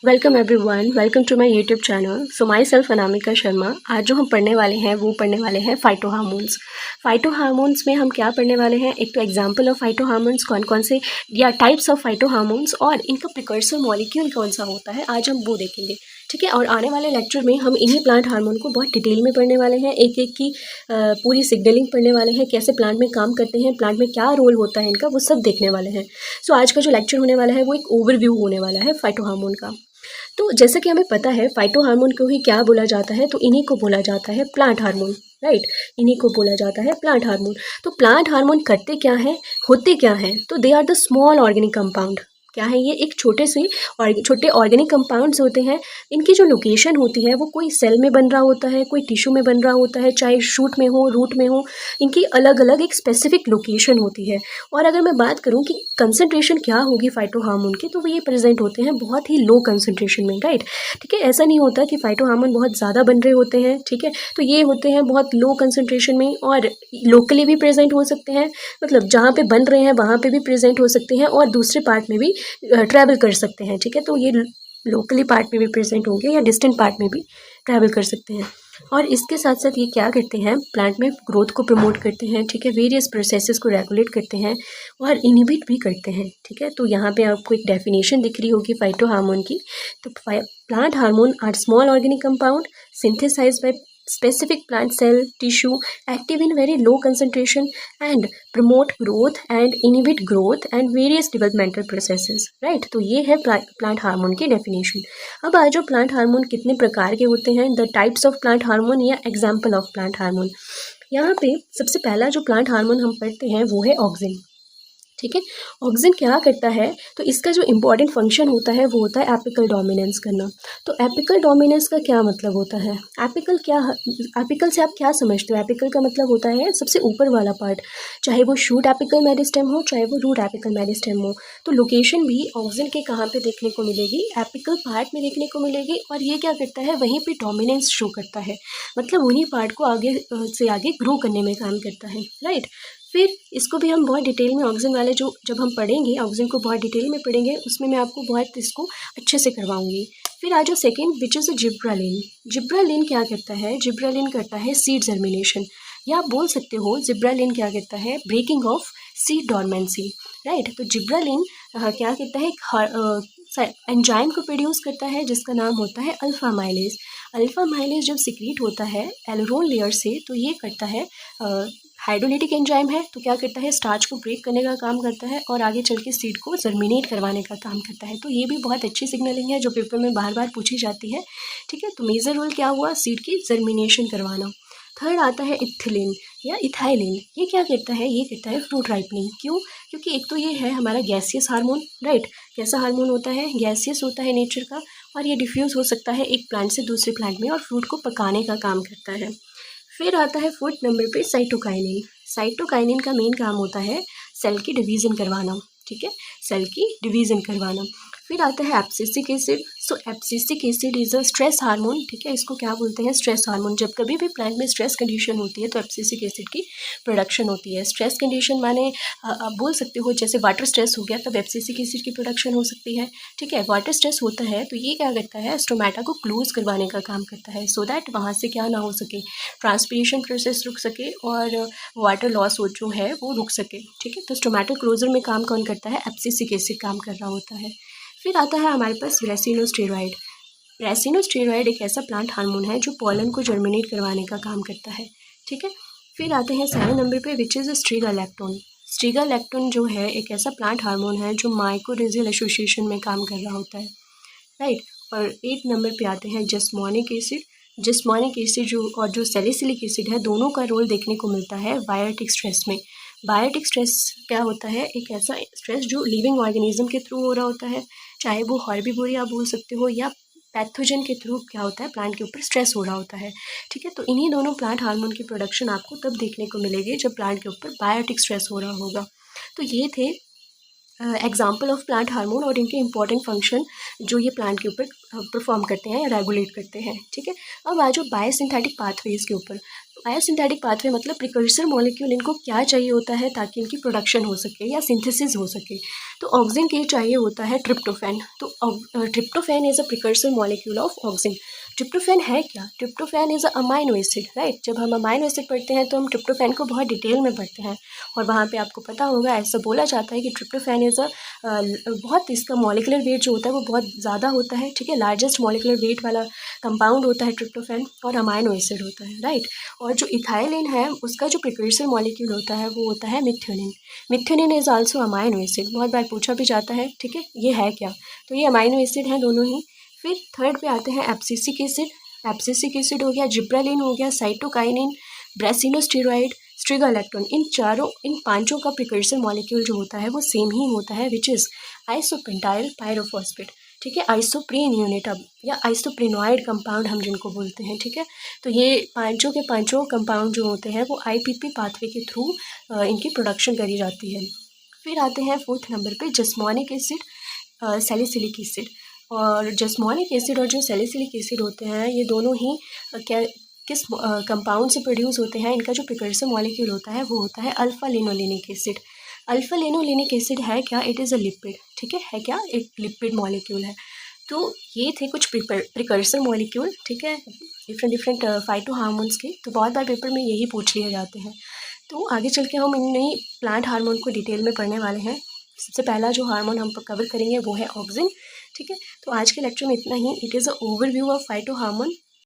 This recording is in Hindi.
Welcome everyone, welcome to my YouTube channel. So myself Anamika Sharma. आज जो हम पढ़ने वाले हैं वो पढ़ने वाले हैं फाइटोहार्मोन्स। फाइटोहार्मोन्स में हम क्या पढ़ने वाले हैं, एक तो एग्जांपल ऑफ फाइटोहार्मोन्स कौन कौन से या टाइप्स ऑफ फाइटोहार्मोन्स और इनका प्रिकर्सर मॉलिक्यूल कौन सा होता है, आज हम वो देखेंगे। ठीक है, और आने वाले लेक्चर में हम इन्हीं प्लांट हार्मोन को बहुत डिटेल में पढ़ने वाले हैं, एक एक की पूरी सिग्नलिंग पढ़ने वाले हैं, कैसे प्लांट में काम करते हैं, प्लांट में क्या रोल होता है इनका, वो सब देखने वाले हैं। सो आज का जो लेक्चर होने वाला है वो एक ओवरव्यू होने वाला है फाइटोहार्मोन का। तो जैसा कि हमें पता है फाइटो हार्मोन को ही क्या बोला जाता है, तो इन्हीं को बोला जाता है प्लांट हार्मोन। राइट, इन्हीं को बोला जाता है प्लांट हार्मोन। तो प्लांट हार्मोन करते क्या है, होते क्या हैं, तो they are the small organic compound. क्या है ये, एक छोटे ऑर्गेनिक कंपाउंड्स होते हैं। इनकी जो लोकेशन होती है वो कोई सेल में बन रहा होता है, कोई टिश्यू में बन रहा होता है, चाहे शूट में हो, रूट में हो, इनकी अलग अलग एक स्पेसिफिक लोकेशन होती है। और अगर मैं बात करूं कि कंसंट्रेशन क्या होगी फाइटो हार्मोन की, तो वो ये प्रेजेंट होते हैं बहुत ही लो कंसंट्रेशन में। राइट, ठीक है, ऐसा नहीं होता कि फाइटो हार्मोन बहुत ज़्यादा बन रहे होते हैं। ठीक है, तो ये होते हैं बहुत लो कंसंट्रेशन में और लोकली भी प्रेजेंट हो सकते हैं, मतलब जहाँ पे बन रहे हैं वहाँ पे भी प्रेजेंट हो सकते हैं और दूसरे पार्ट में भी ट्रैवल कर सकते हैं। ठीक है, तो ये लोकली पार्ट में भी प्रेजेंट होंगे या डिस्टेंट पार्ट में भी ट्रैवल कर सकते हैं। और इसके साथ साथ ये क्या करते हैं, प्लांट में ग्रोथ को प्रमोट करते हैं। ठीक है, वेरियस प्रोसेसेस को रेगुलेट करते हैं और इनहिबिट भी करते हैं। ठीक है, तो यहाँ पे आपको एक डेफिनेशन दिख रही होगी फाइटो हार्मोन की। तो plant hormone are small organic compound synthesised by specific plant cell tissue active in very low concentration and promote growth and inhibit growth and various developmental processes। right, तो ये है प्लांट हार्मोन की डेफिनेशन। अब आज जो प्लांट हार्मोन कितने प्रकार के होते हैं, the types of plant hormone या एग्जाम्पल ऑफ प्लांट हार्मोन। यहाँ पे सबसे पहला जो प्लांट हार्मोन हम पढ़ते हैं वो है ऑक्सिन। ठीक है, ऑक्सिन क्या करता है, तो इसका जो इम्पॉर्टेंट फंक्शन होता है वो होता है एपिकल डोमिनेंस करना। तो एपिकल डोमिनेंस का क्या मतलब होता है, एपिकल से आप क्या समझते हो, एपिकल का मतलब होता है सबसे ऊपर वाला पार्ट, चाहे वो शूट एपिकल मेरिस्टेम हो, चाहे वो रूट एपिकल मेरिस्टेम हो। तो लोकेशन भी ऑक्सिन के कहाँ पे देखने को मिलेगी, एपिकल पार्ट में देखने को मिलेगी। और ये क्या करता है, वहीं पे डोमिनेंस शो करता है, मतलब उन्हीं पार्ट को आगे से आगे ग्रो करने में काम करता है। राइट, फिर इसको भी हम बहुत डिटेल में ऑक्सिन वाले जो जब हम पढ़ेंगे ऑक्सिन को बहुत डिटेल में पढ़ेंगे, उसमें मैं आपको बहुत इसको अच्छे से करवाऊंगी। फिर आ जाओ सेकेंड, विच इज़ अ जिब्रालिन। जिब्रालिन क्या करता है, जिब्रालिन करता है सीड जर्मिनेशन, या आप बोल सकते हो जिब्रालिन क्या करता है, breaking off seed dormancy. Right, तो जिब्रालिन क्या करता है, एंजाइम को प्रोड्यूस करता है जिसका नाम होता है अल्फा माइलेज। अल्फा माइलेज जब सिक्रीट होता है एलोरोन लेयर से, तो ये करता है हाइड्रोलिटिक एंजाइम है, तो क्या करता है, स्टार्च को ब्रेक करने का काम करता है और आगे चल के सीड को जर्मिनेट करवाने का काम करता है। तो ये भी बहुत अच्छी सिग्नलिंग है जो पेपर में बार बार पूछी जाती है। ठीक है, तो मेजर रोल क्या हुआ, सीड की जर्मिनेशन करवाना। थर्ड आता है इथिलीन या इथाइलिन। ये क्या करता है, ये करता है फ्रूट राइपनिंग। क्यों, क्योंकि एक तो ये है हमारा गैसियस हार्मोन। राइट, कैसा हार्मोन होता है, गैसियस होता है नेचर का, और ये डिफ्यूज़ हो सकता है एक प्लांट से दूसरे प्लांट में और फ्रूट को पकाने का काम करता है। फिर आता है फोर्थ नंबर पे साइटोकाइनिन। साइटोकाइनिन का मेन काम होता है सेल की डिवीज़न करवाना। ठीक है, सेल की डिवीज़न करवाना। फिर आता है abscisic acid. So abscisic acid is a stress hormone. ठीक है, इसको क्या बोलते हैं, स्ट्रेस हार्मोन। जब कभी भी प्लांट में स्ट्रेस कंडीशन होती है तो एब्सिसिक एसिड की प्रोडक्शन होती है। स्ट्रेस कंडीशन माने आप बोल सकते हो जैसे वाटर स्ट्रेस हो गया तब एब्सिसिक एसिड की प्रोडक्शन हो सकती है। ठीक है, वाटर स्ट्रेस होता है तो ये क्या करता है, स्टोमेटा को क्लोज करवाने का काम करता है, सो दैट वहाँ से क्या ना हो सके, ट्रांसपीरेशन प्रोसेस रुक सके और वाटर लॉस हो जो है वो रुक सके। ठीक है, तो स्टोमेटो क्लोजर में काम कौन करता है, एब्सिसिक एसिड काम कर रहा होता है। फिर आता है हमारे पास रेसिनोस्टेरॉइड। रेसिनोस्टेरॉइड एक ऐसा प्लांट हार्मोन है जो पॉलन को जर्मिनेट करवाने का काम करता है। ठीक है, फिर आते हैं 7 नंबर पे, विच इज़ स्ट्रीगालैक्टोन। स्ट्रीगालैक्टोन जो है एक ऐसा प्लांट हार्मोन है जो माइकोरिजियल एसोसिएशन में काम कर रहा होता है। राइट, और 8 नंबर पे आते हैं जस्मोनिक एसिड। जस्मोनिक एसिड जो सैलिसिलिक एसिड है, दोनों का रोल देखने को मिलता है बायोटिक स्ट्रेस में। बायोटिक स्ट्रेस क्या होता है, एक ऐसा स्ट्रेस जो लिविंग ऑर्गेनिज्म के थ्रू हो रहा होता है, चाहे वो हर्बीवोर आप बोल सकते हो या पैथोजन के थ्रू क्या होता है, प्लांट के ऊपर स्ट्रेस हो रहा होता है। ठीक है, तो इन्हीं दोनों प्लांट हार्मोन की प्रोडक्शन आपको तब देखने को मिलेगी जब प्लांट के ऊपर बायोटिक स्ट्रेस हो रहा होगा। तो ये थे एग्जाम्पल ऑफ प्लांट हार्मोन और इनके इंपॉर्टेंट फंक्शन जो ये प्लांट के ऊपर परफॉर्म करते हैं या रेगुलेट करते हैं। ठीक है, अब आ जाओ बायोसिंथेटिक पाथवेज के ऊपर। बायोसिंथेटिक पाथवे मतलब प्रिकर्सर मॉलिक्यूल, इनको क्या चाहिए होता है ताकि इनकी प्रोडक्शन हो सके या सिंथेसिस हो सके। तो ऑक्सिन के लिए चाहिए होता है ट्रिप्टोफैन। तो tryptophan is a precursor molecule of auxin. Tryptophan है क्या? Tryptophan is a amino acid, right. जब हम अमाइनो एसिड पढ़ते हैं तो हम ट्रिप्टोफैन को बहुत डिटेल में पढ़ते हैं, और वहाँ पे आपको पता होगा, ऐसा बोला जाता है कि ट्रिप्टोफैन इज़ अ बहुत, इसका मॉलिकुलर वेट जो होता है वो बहुत ज़्यादा होता है, ठीक है। लार्जेस्ट मॉलिकुलर वेट वाला कंपाउंड होता है ट्रिप्टोफैन, और अमाइनो एसिड होता है, राइट। और जो इथाइलिन है उसका जो प्रिकर्सर मॉलिक्यूल होता है वो होता है methionine. Methionine is also amino acid, बहुत बार पूछा भी जाता है, ठीक है। ये है क्या? तो ये अमाइनो एसिड है दोनों ही। फिर थर्ड पे आते हैं एब्सिसिक एसिड। एब्सिसिक एसिड हो गया, जिब्रालिन हो गया, साइटोकाइनिन, ब्रेसिनोस्टेरॉइड, स्ट्रिगालैक्टोन। इन पांचों का प्रिकर्सर मॉलिक्यूल जो होता है वो सेम ही होता है, विच इज़ आइसोपेंटाइल पायरोफॉस्फेट, ठीक है। आइसोप्रीन यूनिट अब, या आइसोप्रीनॉइड कंपाउंड हम जिनको बोलते हैं, ठीक है। तो ये पांचों के पांचों कंपाउंड जो होते हैं वो आईपीपी पाथवे के थ्रू इनकी प्रोडक्शन करी जाती है। फिर आते हैं फोर्थ नंबर पे जस्मोनिक एसिड, सैलिसिलिक एसिड। और जस्मोनिक एसिड और जो सैलिसिलिक एसिड होते हैं ये दोनों ही क्या किस कंपाउंड से प्रोड्यूस होते हैं? इनका जो प्रिकर्सर मॉलिक्यूल होता है वो होता है alpha linolenic acid. Alpha linolenic acid है क्या? इट इज़ अ लिपिड, ठीक है क्या? एक लिपिड मॉलिक्यूल है। तो ये थे कुछ प्रिकर्सर मॉलिक्यूल, ठीक है, डिफरेंट डिफरेंट फाइटो हार्मोन्स के। तो बहुत बार पेपर में यही पूछ लिए जाते हैं। तो आगे चल के हम इन नई प्लांट हार्मोन को डिटेल में पढ़ने वाले हैं। सबसे पहला जो हार्मोन हम कवर करेंगे वो है ऑक्सिन, ठीक है। तो आज के लेक्चर में इतना ही। It is a overview of phyto hormone.